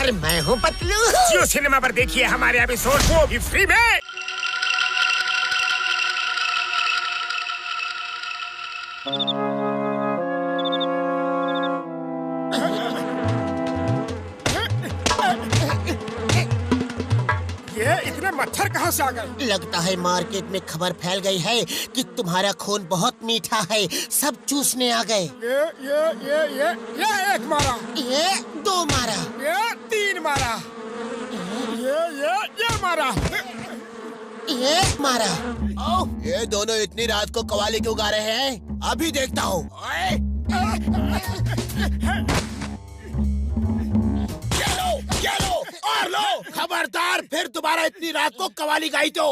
और मैं हूँ पतलू। जियो सिनेमा पर देखिए हमारे एपिसोड को भी फ्री में। ये इतने मच्छर कहाँ से आ गए? लगता है मार्केट में खबर फैल गई है कि तुम्हारा खून बहुत मीठा है, सब चूसने आ गए। ये एक मारा, ये दो मारा, ये तीन मारा, ये मारा, ये मारा। ये दोनों इतनी रात को कवाली क्यों गा रहे हैं? अभी देखता हूँ। और लो, खबरदार फिर दोबारा इतनी रात को कवाली गाई तो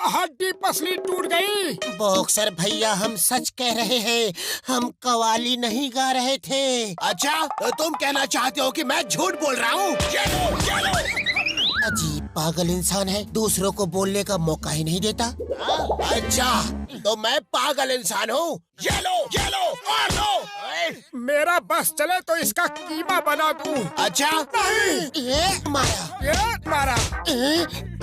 हड्डी पसली टूट गई। बॉक्सर भैया हम सच कह रहे हैं, हम कवाली नहीं गा रहे थे। अच्छा, तो तुम कहना चाहते हो कि मैं झूठ बोल रहा हूँ? अजीब पागल इंसान है, दूसरों को बोलने का मौका ही नहीं देता। अच्छा, तो मैं पागल इंसान हूँ? ये लो और लो। मेरा बस चले तो इसका कीमा बना दूं। अच्छा, ये मारा, ये मारा।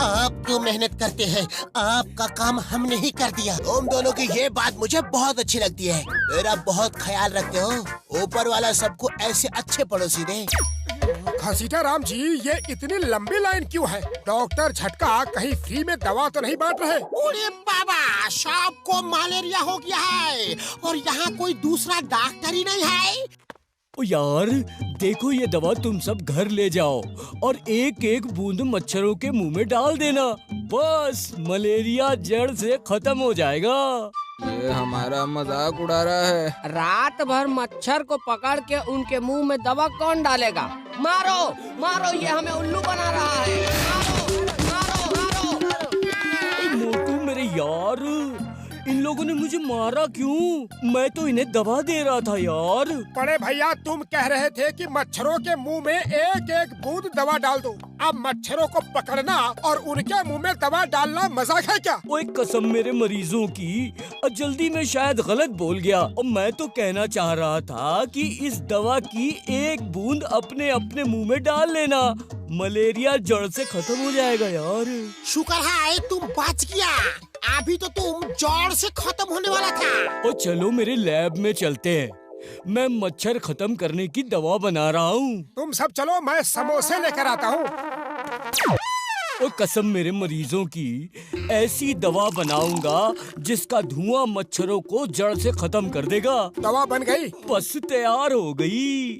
आप क्यों मेहनत करते हैं? आपका काम हमने ही कर दिया। तुम दोनों की ये बात मुझे बहुत अच्छी लगती है। मेरा बहुत ख्याल रखते हो। ऊपर वाला सबको ऐसे अच्छे पड़ोसी दे। घसीटा राम जी, ये इतनी लंबी लाइन क्यों है? डॉक्टर झटका कहीं फ्री में दवा तो नहीं बांट रहे? अरे बाबा, सबको मलेरिया हो गया है और यहाँ कोई दूसरा डॉक्टर ही नहीं है। ओ यार, देखो ये दवा तुम सब घर ले जाओ और एक एक बूंद मच्छरों के मुंह में डाल देना। बस मलेरिया जड़ से खत्म हो जाएगा। ये हमारा मजाक उड़ा रहा है। रात भर मच्छर को पकड़ के उनके मुंह में दवा कौन डालेगा? मारो मारो, ये हमें उल्लू बना रहा है। मारो मारो मारो। मोटू मेरे यार, इन लोगों ने मुझे मारा क्यों? मैं तो इन्हें दवा दे रहा था यार। बड़े भैया, तुम कह रहे थे कि मच्छरों के मुंह में एक एक बूंद दवा डाल दो। अब मच्छरों को पकड़ना और उनके मुंह में दवा डालना मजाक है क्या? ओए कसम मेरे मरीजों की, जल्दी में शायद गलत बोल गया। और मैं तो कहना चाह रहा था कि इस दवा की एक बूंद अपने अपने मुंह में डाल लेना, मलेरिया जड़ से खत्म हो जाएगा यार। शुक्र है तुम बच गया, अभी तो तुम जड़ से खत्म होने वाला था। और चलो मेरे लैब में चलते हैं, मैं मच्छर खत्म करने की दवा बना रहा हूँ। तुम सब चलो, मैं समोसे लेकर आता हूँ। और कसम मेरे मरीजों की, ऐसी दवा बनाऊंगा जिसका धुआं मच्छरों को जड़ से खत्म कर देगा। दवा बन गई? बस तैयार हो गई।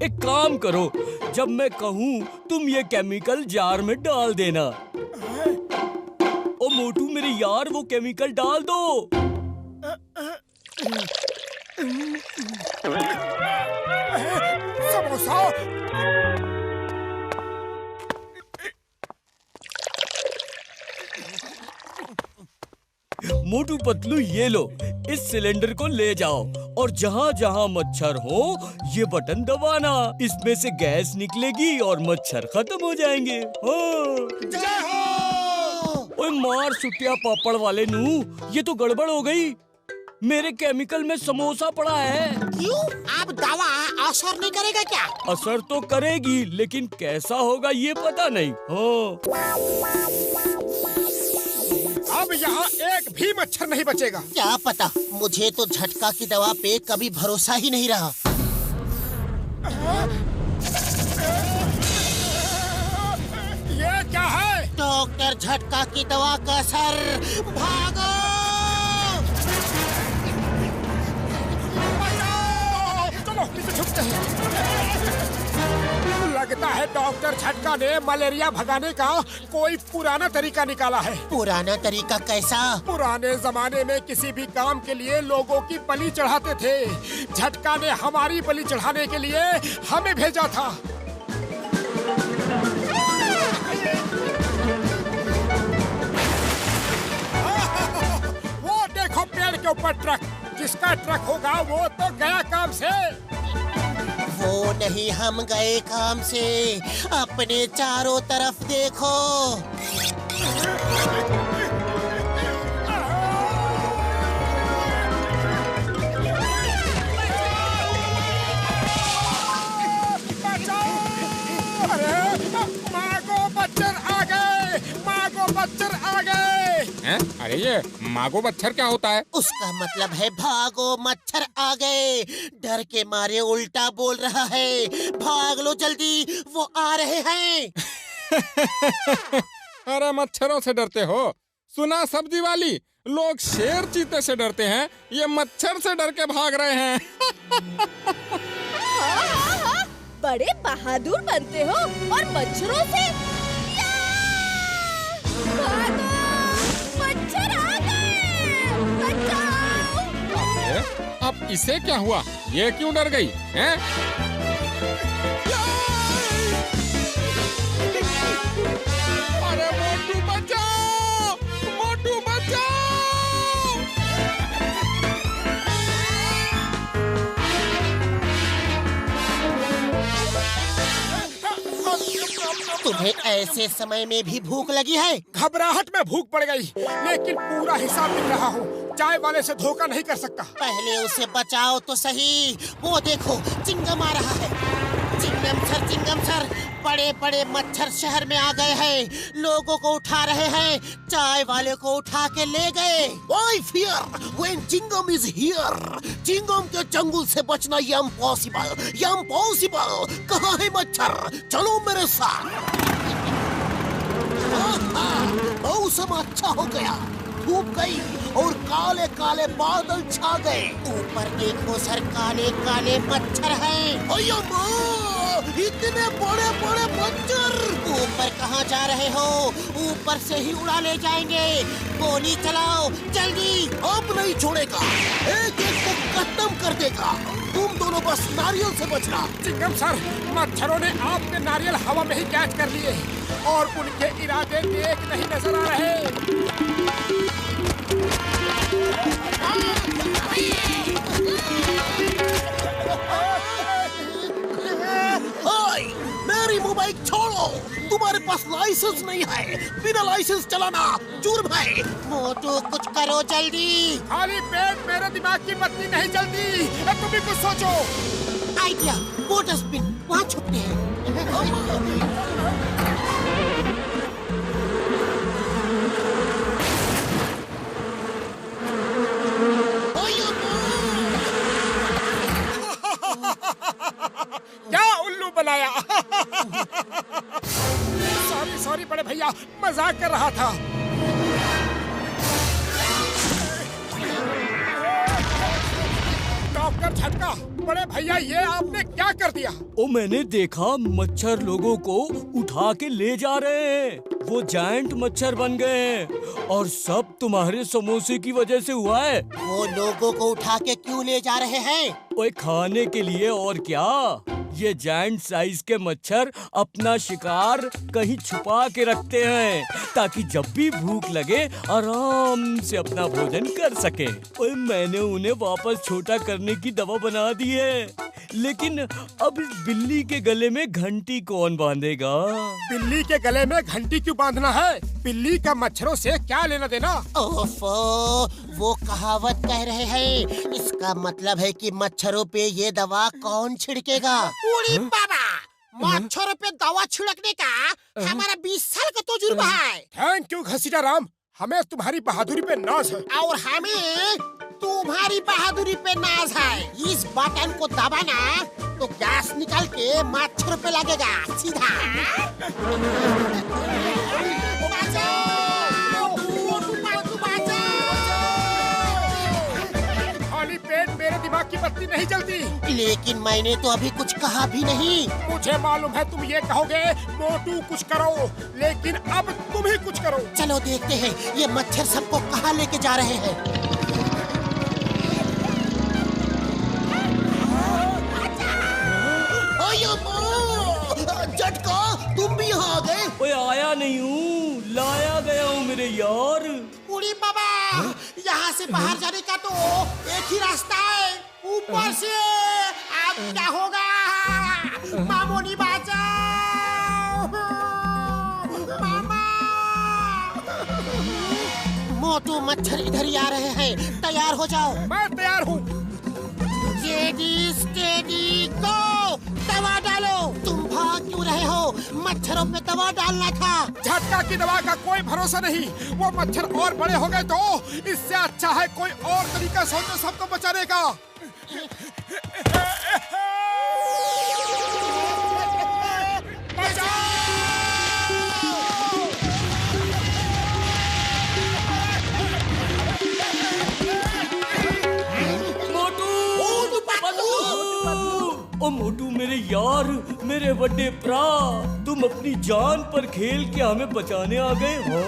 एक काम करो, जब मैं कहूँ तुम ये केमिकल जार में डाल देना। ओ मोटू मेरे यार, वो केमिकल डाल दो। समोसा। मोटू पतलू ये लो, इस सिलेंडर को ले जाओ और जहाँ जहाँ मच्छर हो ये बटन दबाना। इसमें से गैस निकलेगी और मच्छर खत्म हो जाएंगे। जय हो। ओए मार सुटिया पापड़ वाले नू, ये तो गड़बड़ हो गई। मेरे केमिकल में समोसा पड़ा है। क्यों? अब दवा असर नहीं करेगा क्या? असर तो करेगी, लेकिन कैसा होगा ये पता नहीं। अब यहाँ एक भी मच्छर नहीं बचेगा। क्या पता, मुझे तो झटका की दवा पे कभी भरोसा ही नहीं रहा। ये क्या है? डॉक्टर झटका की दवा का असर। भागो! चलो नीचे छुपते हैं। लगता है डॉक्टर झटका ने मलेरिया भगाने का कोई पुराना तरीका निकाला है। पुराना तरीका कैसा? पुराने जमाने में किसी भी काम के लिए लोगों की बलि चढ़ाते थे। झटका ने हमारी बलि चढ़ाने के लिए हमें भेजा था। वो देखो पेड़ के ऊपर ट्रक। जिसका ट्रक होगा वो तो गया काम से। वो नहीं, हम गए काम से। अपने चारों तरफ देखो। बचाओ! मच्छर आ गए हैं? अरे ये मागो मच्छर क्या होता है? उसका मतलब है भागो मच्छर आ गए। डर के मारे उल्टा बोल रहा है। भाग लो जल्दी, वो आ रहे हैं। अरे मच्छरों से डरते हो? सुना सब्जी वाली, लोग शेर चीते से डरते हैं, ये मच्छर से डर के भाग रहे हैं। हाँ, बड़े बहादुर बनते हो और मच्छरों से भागो, मच्छर आ गए, बचाओ। अब इसे क्या हुआ? ये क्यों डर गई हैं? अरे मोटू बचाओ, मोटू बचाओ। तुम्हें ऐसे समय में भी भूख लगी है? घबराहट में भूख पड़ गई, लेकिन पूरा हिसाब लिख रहा हूँ। चाय वाले से धोखा नहीं कर सकता। पहले उसे बचाओ तो सही। वो देखो, चिंगम आ रहा है। चिंगम सर, बड़े बड़े मच्छर शहर में आ गए हैं। लोगों को उठा रहे हैं, चाय वाले को उठा के ले गए। Why fear when Chingam is here? Chingam के चंगुल से बचना ये इम्पॉसिबल। कहाँ है मच्छर? चलो मेरे साथ। मौसम अच्छा हो गया, धूप गई और काले काले बादल छा गए। ऊपर देखो सर, काले काले मच्छर हैं। अयो माँ, इतने बड़े बड़े मच्छर। ऊपर कहाँ जा रहे हो? ऊपर से ही उड़ा ले जाएंगे। गोली चलाओ जल्दी, अब नहीं छोड़ेगा, एक एक को खत्म कर देगा। तुम दोनों बस नारियल से बचना। चिंगम सर, मच्छरों ने आपके नारियल हवा में ही कैच कर लिए और उनके इरादे नेक नहीं नजर आ रहे। मेरी मोबाइल छोड़ो, तुम्हारे पास लाइसेंस नहीं है। बिना लाइसेंस चलाना जुर्म है। मोटू कुछ करो जल्दी। खाली पेट मेरे दिमाग की बत्ती नहीं जलती। तुम भी कुछ सोचो। आइडिया, वो डस्टबिन, वहाँ छुपते हैं। क्या उल्लू बनाया? सॉरी बड़े भैया, मजाक कर रहा था। डॉक्टर झटका, बड़े भैया ये आपने क्या कर दिया? ओ मैंने देखा मच्छर लोगों को उठा के ले जा रहे हैं। वो जायंट मच्छर बन गए हैं और सब तुम्हारे समोसे की वजह से हुआ है। वो लोगों को उठा के क्यों ले जा रहे हैं? ओए खाने के लिए, और क्या। ये जायंट साइज के मच्छर अपना शिकार कहीं छुपा के रखते हैं ताकि जब भी भूख लगे आराम से अपना भोजन कर सके। ओए मैंने उन्हें वापस छोटा करने की दवा बना दी है, लेकिन अब इस बिल्ली के गले में घंटी कौन बांधेगा? बिल्ली के गले में घंटी क्यों बांधना है? बिल्ली का मच्छरों से क्या लेना देना? ओफो, वो कहावत कह रहे हैं, इसका मतलब है कि मच्छरों पे ये दवा कौन छिड़केगा? उड़ी बाबा, मच्छरों पे दवा छिड़कने का हमारा 20 साल का तजुर्बा है। थैंक यू घसीटा राम, हमें तुम्हारी बहादुरी पे नाज है। और हमें तुम्हारी बहादुरी पे नाज है। इस बटन को दबाना तो गैस निकल के मच्छर पे लगेगा सीधा। खाली पेट मेरे दिमाग की बत्ती नहीं जलती। लेकिन मैंने तो अभी कुछ कहा भी नहीं। मुझे मालूम है तुम ये कहोगे मोटू कुछ करो, लेकिन अब तुम ही कुछ करो। चलो देखते हैं ये मच्छर सबको कहाँ लेके जा रहे हैं। झटका, तुम भी यहाँ आ गए? ओए आया नहीं हूँ, लाया गया हूँ मेरे यार। उड़ी बाबा, यहाँ से बाहर जाने का तो एक ही रास्ता है, ऊपर से। अब क्या होगा? मामोनी बचाओ, मामा। मोटू मच्छर इधर ही आ रहे हैं, तैयार हो जाओ। मैं तैयार हूँ। स्टेडी गो, दवा डालो। तुम भाग क्यों रहे हो? मच्छरों पे दवा डालना था। झटका की दवा का कोई भरोसा नहीं। वो मच्छर और बड़े हो गए तो इससे अच्छा है कोई और तरीका सोचो सबको बचाने का। ओ मोटू मेरे यार, मेरे बड़े भरा, तुम अपनी जान पर खेल के हमें बचाने आ गए हो।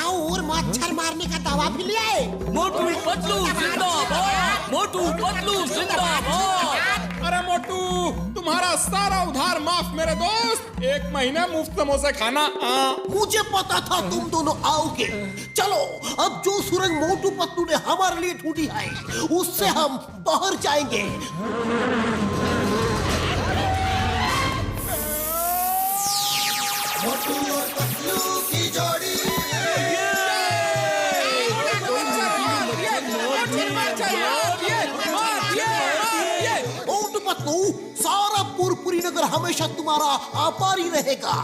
और मच्छर मारने का दवा भी ले आए। मोटू पतलू जिंदाबाद, मोटू पतलू जिंदाबाद। अरे मोटू, तुम्हारा सारा उधार माफ मेरे दोस्त। 1 महीना मुफ्त समोसे खाना। मुझे पता था तुम दोनों आओगे। चलो, अब जो सुरंग मोटू पतलू ने हमारे लिए ढूंढी है उससे हम बाहर जाएंगे। मोटू और पतलू की जोड़ी। मोटू पतलू, सारा पुरपुरी नगर हमेशा तुम्हारा आभारी रहेगा।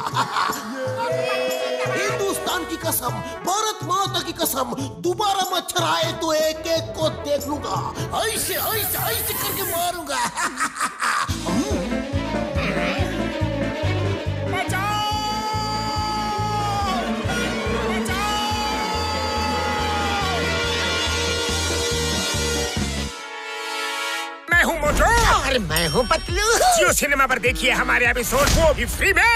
हिंदुस्तान की कसम, भारत माता की कसम, दोबारा मच्छर आए तो एक एक को देख लूंगा। ऐसे ऐसे ऐसे करके मारूंगा। मैं हूँ मोटू और मैं हूँ पतलू। जियो सिनेमा पर देखिए हमारे एपिसोड, वो भी फ्री में।